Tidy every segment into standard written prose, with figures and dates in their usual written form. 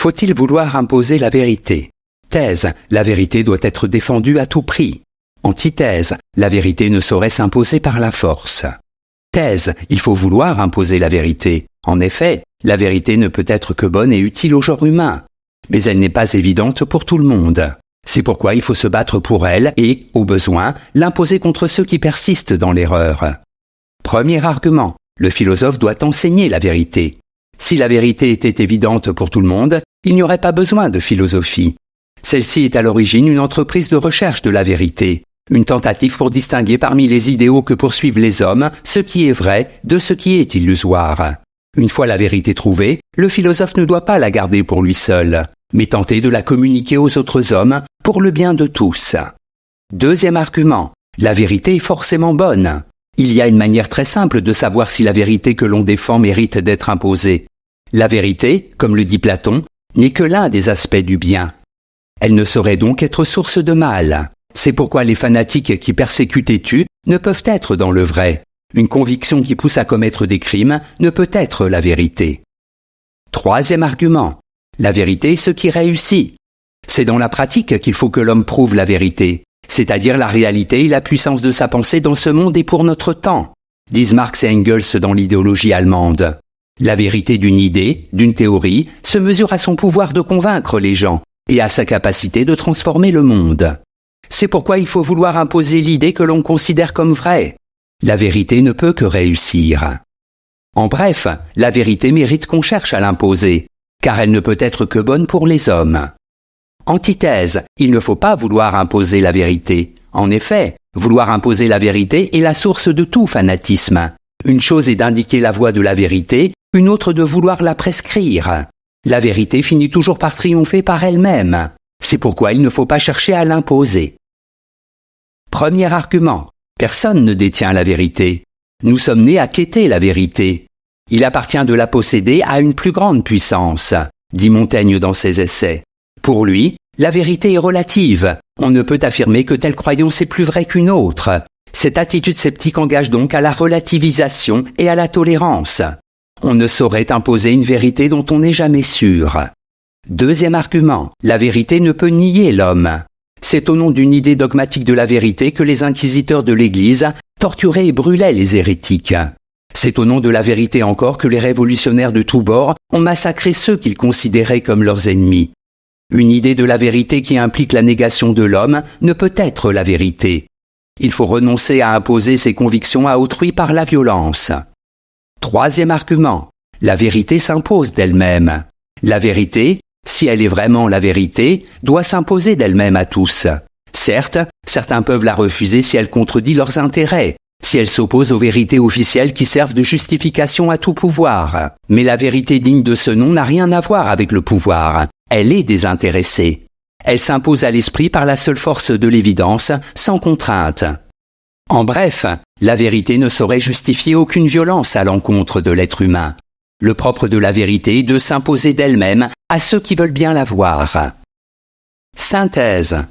Faut-il vouloir imposer la vérité? Thèse, la vérité doit être défendue à tout prix. Antithèse, la vérité ne saurait s'imposer par la force. Thèse, il faut vouloir imposer la vérité. En effet, la vérité ne peut être que bonne et utile au genre humain. Mais elle n'est pas évidente pour tout le monde. C'est pourquoi il faut se battre pour elle et, au besoin, l'imposer contre ceux qui persistent dans l'erreur. Premier argument, le philosophe doit enseigner la vérité. Si la vérité était évidente pour tout le monde, il n'y aurait pas besoin de philosophie. Celle-ci est à l'origine une entreprise de recherche de la vérité, une tentative pour distinguer parmi les idéaux que poursuivent les hommes ce qui est vrai de ce qui est illusoire. Une fois la vérité trouvée, le philosophe ne doit pas la garder pour lui seul, mais tenter de la communiquer aux autres hommes pour le bien de tous. Deuxième argument, la vérité est forcément bonne. Il y a une manière très simple de savoir si la vérité que l'on défend mérite d'être imposée. La vérité, comme le dit Platon, n'est que l'un des aspects du bien. Elle ne saurait donc être source de mal. C'est pourquoi les fanatiques qui persécutent et tuent ne peuvent être dans le vrai. Une conviction qui pousse à commettre des crimes ne peut être la vérité. Troisième argument, la vérité est ce qui réussit. C'est dans la pratique qu'il faut que l'homme prouve la vérité, c'est-à-dire la réalité et la puissance de sa pensée dans ce monde et pour notre temps, disent Marx et Engels dans l'idéologie allemande. La vérité d'une idée, d'une théorie, se mesure à son pouvoir de convaincre les gens et à sa capacité de transformer le monde. C'est pourquoi il faut vouloir imposer l'idée que l'on considère comme vraie. La vérité ne peut que réussir. En bref, la vérité mérite qu'on cherche à l'imposer, car elle ne peut être que bonne pour les hommes. Antithèse, il ne faut pas vouloir imposer la vérité. En effet, vouloir imposer la vérité est la source de tout fanatisme. Une chose est d'indiquer la voie de la vérité, une autre de vouloir la prescrire. La vérité finit toujours par triompher par elle-même. C'est pourquoi il ne faut pas chercher à l'imposer. Premier argument, personne ne détient la vérité. Nous sommes nés à quêter la vérité. Il appartient de la posséder à une plus grande puissance, dit Montaigne dans ses essais. Pour lui, la vérité est relative. On ne peut affirmer que telle croyance est plus vraie qu'une autre. Cette attitude sceptique engage donc à la relativisation et à la tolérance. On ne saurait imposer une vérité dont on n'est jamais sûr. Deuxième argument, la vérité ne peut nier l'homme. C'est au nom d'une idée dogmatique de la vérité que les inquisiteurs de l'Église torturaient et brûlaient les hérétiques. C'est au nom de la vérité encore que les révolutionnaires de tous bords ont massacré ceux qu'ils considéraient comme leurs ennemis. Une idée de la vérité qui implique la négation de l'homme ne peut être la vérité. Il faut renoncer à imposer ses convictions à autrui par la violence. Troisième argument, la vérité s'impose d'elle-même. La vérité, si elle est vraiment la vérité, doit s'imposer d'elle-même à tous. Certes, certains peuvent la refuser si elle contredit leurs intérêts, si elle s'oppose aux vérités officielles qui servent de justification à tout pouvoir. Mais la vérité digne de ce nom n'a rien à voir avec le pouvoir. Elle est désintéressée. Elle s'impose à l'esprit par la seule force de l'évidence, sans contrainte. En bref, la vérité ne saurait justifier aucune violence à l'encontre de l'être humain. Le propre de la vérité est de s'imposer d'elle-même à ceux qui veulent bien la voir. Synthèse.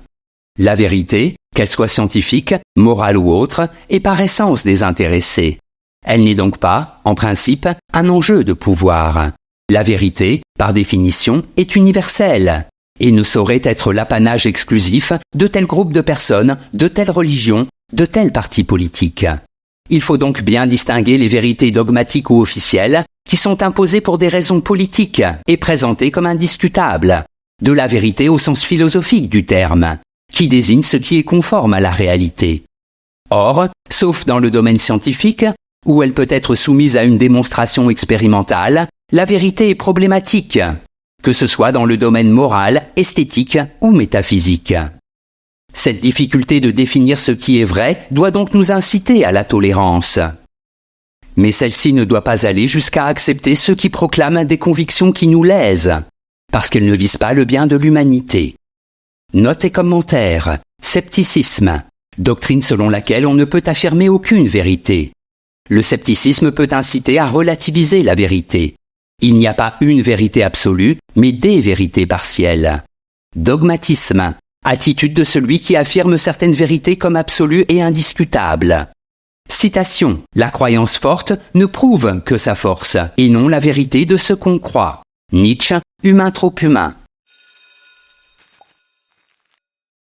La vérité, qu'elle soit scientifique, morale ou autre, est par essence désintéressée. Elle n'est donc pas, en principe, un enjeu de pouvoir. La vérité, par définition, est universelle et ne saurait être l'apanage exclusif de tel groupe de personnes, de telle religion, de tel parti politique. Il faut donc bien distinguer les vérités dogmatiques ou officielles qui sont imposées pour des raisons politiques et présentées comme indiscutables, de la vérité au sens philosophique du terme, qui désigne ce qui est conforme à la réalité. Or, sauf dans le domaine scientifique, où elle peut être soumise à une démonstration expérimentale, la vérité est problématique, que ce soit dans le domaine moral, esthétique ou métaphysique. Cette difficulté de définir ce qui est vrai doit donc nous inciter à la tolérance. Mais celle-ci ne doit pas aller jusqu'à accepter ceux qui proclament des convictions qui nous lèsent, parce qu'elles ne visent pas le bien de l'humanité. Note et commentaire. Scepticisme. Doctrine selon laquelle on ne peut affirmer aucune vérité. Le scepticisme peut inciter à relativiser la vérité. Il n'y a pas une vérité absolue, mais des vérités partielles. Dogmatisme. Attitude de celui qui affirme certaines vérités comme absolues et indiscutables. Citation. La croyance forte ne prouve que sa force, et non la vérité de ce qu'on croit. Nietzsche, Humain trop humain.